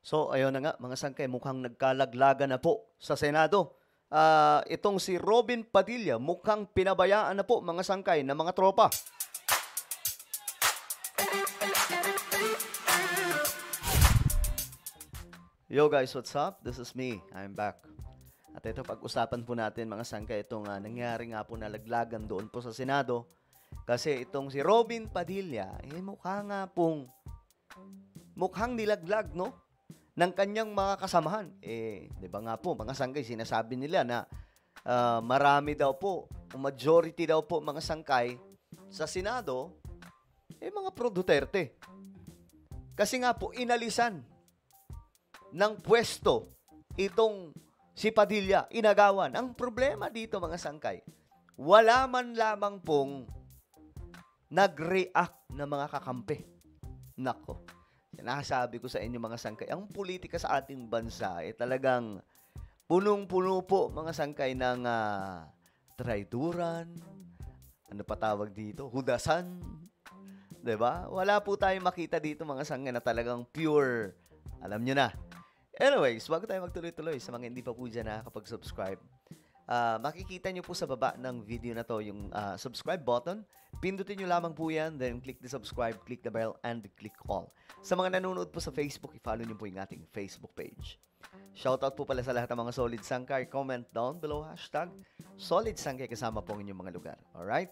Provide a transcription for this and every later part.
So, ayun na nga, mga sangkay, mukhang nagkalaglagan na po sa Senado. Itong si Robin Padilla, mukhang pinabayaan na po, mga sangkay, ng mga tropa. Yo guys, what's up? This is me. I'm back. At ito, pag-usapan po natin, mga sangkay, itong nangyari nga po na laglagan doon po sa Senado. Kasi itong si Robin Padilla, mukhang nilaglag, no? Ng kanyang mga kasamahan. Di ba nga po, mga sangkay, sinasabi nila na marami daw po, majority daw po, mga sangkay, sa Senado, mga pro-Duterte. Kasi nga po, inalisan ng pwesto itong si Padilla, inagawan. Ang problema dito, mga sangkay, wala man lamang pong nag-react na mga kakampi. Nako, sinasabi ko sa inyo, mga sangkay, ang politika sa ating bansa ay talagang punong-puno po, mga sangkay, ng traiduran, ano pa tawag dito, hudasan, diba? Wala po tayong makita dito, mga sangkay, na talagang pure, alam nyo na. Anyways, bago tayo magtuloy-tuloy, sa mga hindi pa po dyan nakakapag-subscribe, makikita nyo po sa baba ng video na to yung subscribe button. Pindutin nyo lamang po yan, then click the subscribe, click the bell, and click all. Sa mga nanonood po sa Facebook, i-follow nyo po yung ating Facebook page. Shoutout po pala sa lahat ng mga Solid Sangkay. Comment down below, hashtag Solid Sangkay, kasama po ang inyong mga lugar. Alright?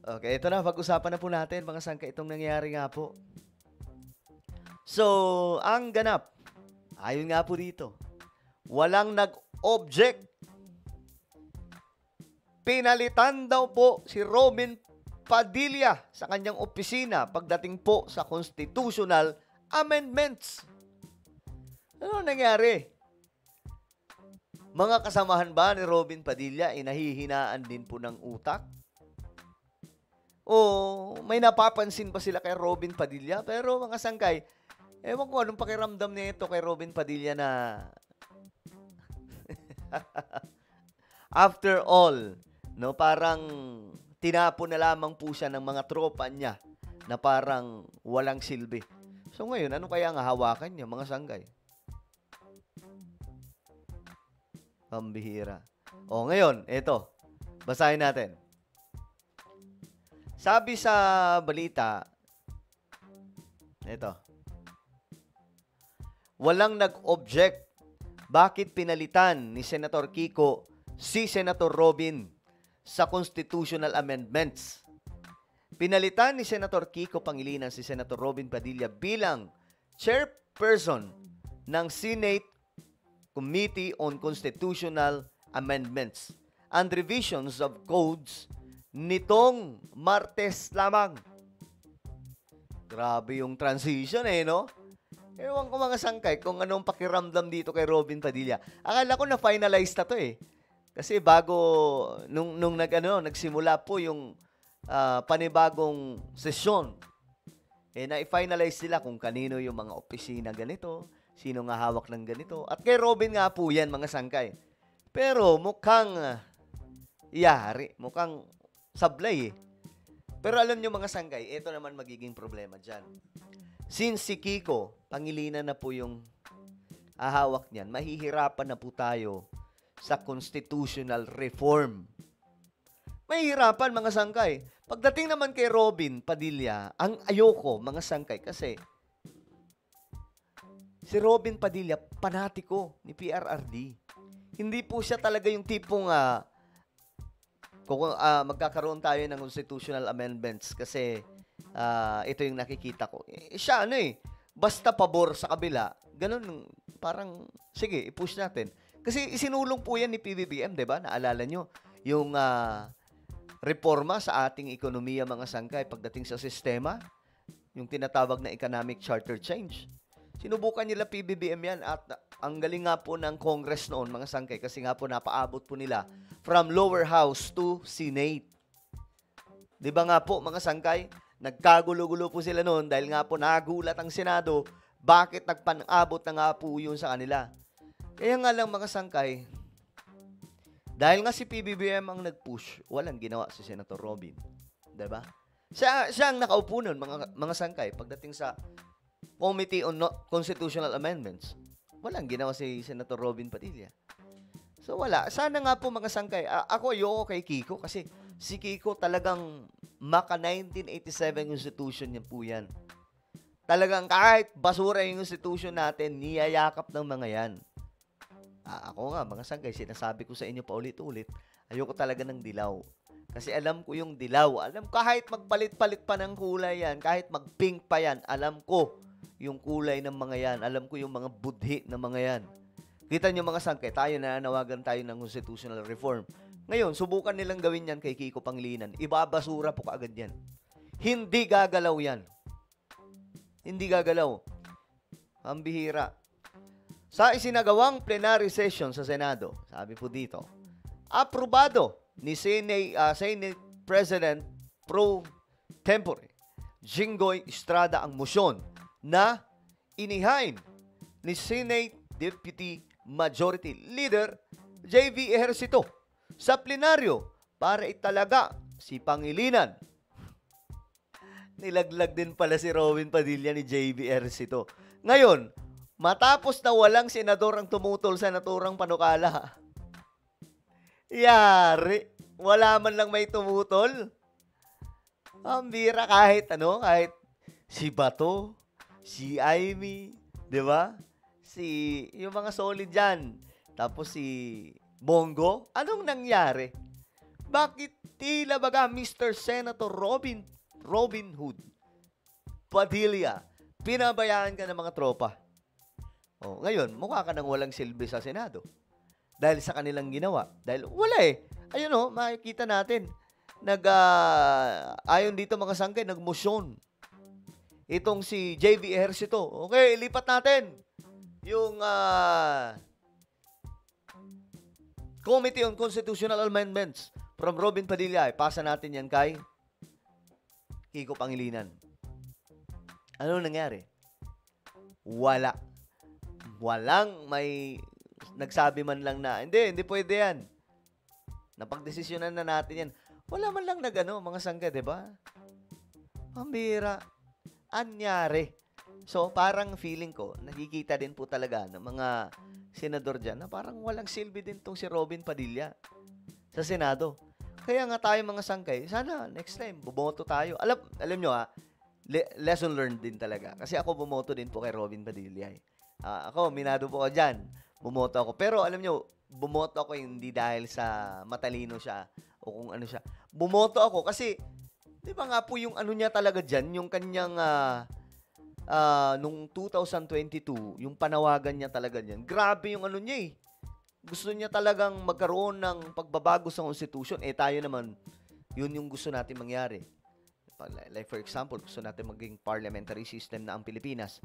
Okay, ito na, pag-usapan na po natin, mga sangkay, itong nangyari nga po. So, ang ganap, ayon nga po dito, walang nag-object. Pinalitan daw po si Robin Padilla sa kanyang opisina pagdating po sa constitutional amendments. Ano nangyari? Mga kasamahan ba ni Robin Padilla ay nahihinaan din po ng utak? O may napapansin ba sila kay Robin Padilla? Pero mga sangkay, ewan ko anong pakiramdam nito kay Robin Padilla na after all, no, parang tinapon na lamang po siya ng mga tropa niya na parang walang silbi. So ngayon, ano kaya ang hawakan niya, mga sangkay? Pambihira. O ngayon, ito, basahin natin. Sabi sa balita, ito, walang nag-object. Bakit pinalitan ni Senator Kiko si Senator Robin sa constitutional amendments? Pinalitan ni Senator Kiko Pangilinan si Senator Robin Padilla bilang chairperson ng Senate Committee on Constitutional Amendments and Revisions of Codes nitong Martes lamang. Grabe yung transition no? Ewan ko, mga sangkay, kung anong pakiramdam dito kay Robin Padilla. Akala ko na-finalize na to Kasi bago, nung nagsimula po yung panibagong sesyon, na-finalize sila kung kanino yung mga opisina ganito, sino nga hawak ng ganito. At kay Robin nga po yan, mga sangkay. Pero mukhang yari, mukhang sablay Pero alam nyo, mga sangkay, ito naman magiging problema dyan. Since si Kiko, Pangilinan na po yung hahawak niyan, mahihirapan na po tayo sa constitutional reform. Mahihirapan, mga sangkay. Pagdating naman kay Robin Padilla, ang ayoko, mga sangkay, kasi si Robin Padilla, panatiko ni PRRD. Hindi po siya talaga yung tipong kung magkakaroon tayo ng constitutional amendments kasi ito yung nakikita ko. Siya basta pabor sa kabila, ganun, parang, sige, i-push natin. Kasi isinulong po yan ni PBBM, di ba? Naalala nyo, yung reforma sa ating ekonomiya, mga sangkay, pagdating sa sistema, yung tinatawag na economic charter change. Sinubukan nila PBBM yan at ang galing nga po ng Congress noon, mga sangkay, kasi nga po napaabot po nila from lower house to Senate. Di ba nga po, mga sangkay, nagkagulo-gulo po sila noon dahil nga po nagulat ang Senado, bakit nagpanabot na nga po yun sa kanila. Kaya nga lang, mga sangkay, dahil nga si PBBM ang nag-push, walang ginawa si Senator Robin. Diba? Siya ang nakaupo nun, mga sangkay, pagdating sa Committee on Constitutional Amendments. Walang ginawa si Senator Robin Padilla. So wala. Sana nga po mga sangkay. Ako ayoko kay Kiko kasi si Kiko talagang maka 1987 Constitution niya po yan. Talagang kahit basura yung institution natin, niyayakap ng mga yan. Ako nga, mga sangkay, sinasabi ko sa inyo pa ulit-ulit, ayoko talaga ng dilaw. Kasi alam ko yung dilaw. Alam, kahit magpalit-palit pa ng kulay yan, kahit mag-pink pa yan, alam ko yung kulay ng mga yan. Alam ko yung mga budhi ng mga yan. Kita nyo mga sangkay, tayo nananawagan tayo ng constitutional reform. Ngayon, subukan nilang gawin yan kay Kiko Pangilinan. Ibabasura po kaagad yan. Hindi gagalaw yan. Hindi gagalaw. Ang bihira. Sa isinagawang plenary session sa Senado, sabi po dito, aprobado ni Senate President Pro Tempore Jinggoy Estrada ang motion na inihain ni Senate Deputy Majority Leader J.V. Ejercito sa plenaryo para italaga si Pangilinan. Nilaglag din pala si Robin Padilla ni J.V. Ejercito. Ngayon, matapos na walang senador ang tumutol sa naturang panukala, yari, wala man lang may tumutol. Ang bira kahit si Bato, si Amy, di ba? Yung mga solid dyan. Tapos si Bongo. Anong nangyari? Bakit tila baga Mr. Senator Robin Hood Padilla, pinabayaan ka ng mga tropa? Ngayon, mukha ka nang walang silbi sa Senado. Dahil sa kanilang ginawa. Dahil wala eh. Ayun makikita natin. Ayon dito mga sangkay, nagmosyon. Itong si J.V. Ejercito. Okay, lipat natin. Yung Committee on Constitutional Amendments from Robin Padilla. Pasa natin yan kay Kiko Pangilinan. Ano nangyari? Wala. Walang may nagsabi man lang na, hindi pwede yan. Napagdesisyonan na natin yan. Wala man lang mga sangga, di ba? Pambira. Anyari. So, parang feeling ko, nakikita din po talaga ng mga senador dyan na parang walang silbi din tong si Robin Padilla sa Senado. Kaya nga tayo mga sangkay, sana next time, bumoto tayo. Alam nyo lesson learned din talaga. Kasi ako bumoto din po kay Robin Padilla. Ako, minado po ako dyan. Bumoto ako. Pero alam nyo, bumoto ako hindi dahil sa matalino siya o kung ano siya. Bumoto ako kasi, di ba nga po yung ano niya talaga dyan, yung kanyang, nung 2022, yung panawagan niya talaga dyan. Grabe yung ano niya eh. Gusto niya talagang magkaroon ng pagbabago sa Constitution. Tayo naman, yun yung gusto natin mangyari. Like for example, gusto natin maging parliamentary system na ang Pilipinas.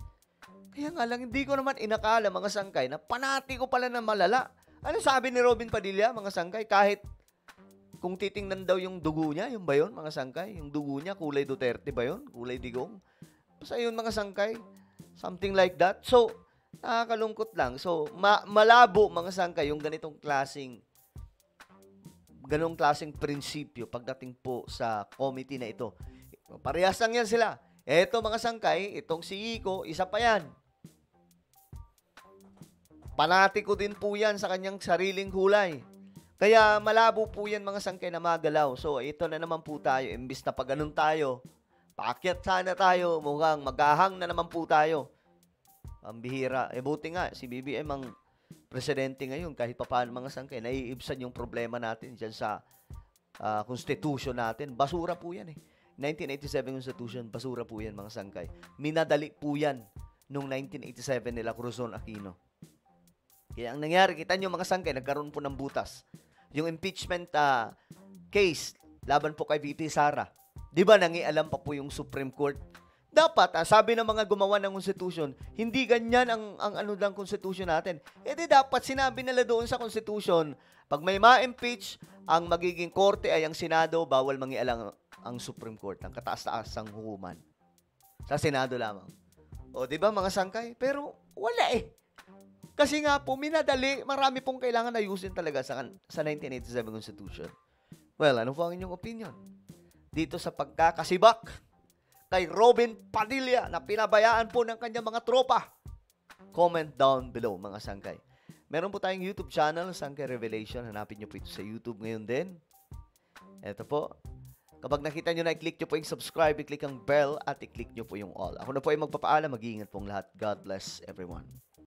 Kaya nga lang, hindi ko naman inakala mga sangkay na panati ko pala na malala. Ano sabi ni Robin Padilla, mga sangkay? Kahit kung titingnan daw yung dugo niya, yung ba yun, mga sangkay? Yung dugo niya, kulay Duterte ba yun? Kulay digong? Basta yun, mga sangkay. Something like that. So, nakakalungkot lang. So, malabo, mga sangkay, yung ganong klaseng prinsipyo pagdating po sa committee na ito. Parehas lang yan sila. Eto mga sangkay, itong si Iko, isa pa yan. Panatiko din po yan sa kanyang sariling kulay. Kaya malabo po yan mga sangkay na magalaw. So, ito na naman po tayo. Imbis na pag ganun tayo, paakyat sana tayo, mukhang maghahang na naman po tayo. Ang bihira. Buti nga, si BBM ang presidente ngayon, kahit pa paano mga sangkay, naiibsan yung problema natin dyan sa constitution natin. Basura po yan eh. 1987 Constitution, basura po yan mga sangkay. Minadali po yan noong 1987 nila Cruzon Aquino. Kaya ang nangyari, kita nyo mga sangkay, nagkaroon po ng butas. Yung impeachment case laban po kay VP Sara. Di ba nangialam pa po yung Supreme Court? Dapat, sabi ng mga gumawa ng Constitution, hindi ganyan ang ano ng Constitution natin. Di dapat sinabi nila doon sa Constitution, pag may ma-impeach, ang magiging korte ay ang Senado, bawal mangialam ang Supreme Court, ang kataas-taasang hukuman. Sa Senado lamang. O, di ba mga sangkay? Pero wala eh. Kasi nga po, minadali, marami pong kailangan ayusin talaga sa 1987 Constitution. Well, ano po ang inyong opinion? Dito sa pagkakasibak, kay Robin Padilla na pinabayaan po ng kanyang mga tropa? Comment down below, mga sangkay. Meron po tayong YouTube channel, Sangkay Revelation. Hanapin nyo po ito sa YouTube ngayon din. Ito po. Kapag nakita nyo na, i-click nyo po yung subscribe, i-click ang bell, at i-click nyo po yung all. Ako na po ay magpapaalam. Mag-iingat pong lahat. God bless everyone.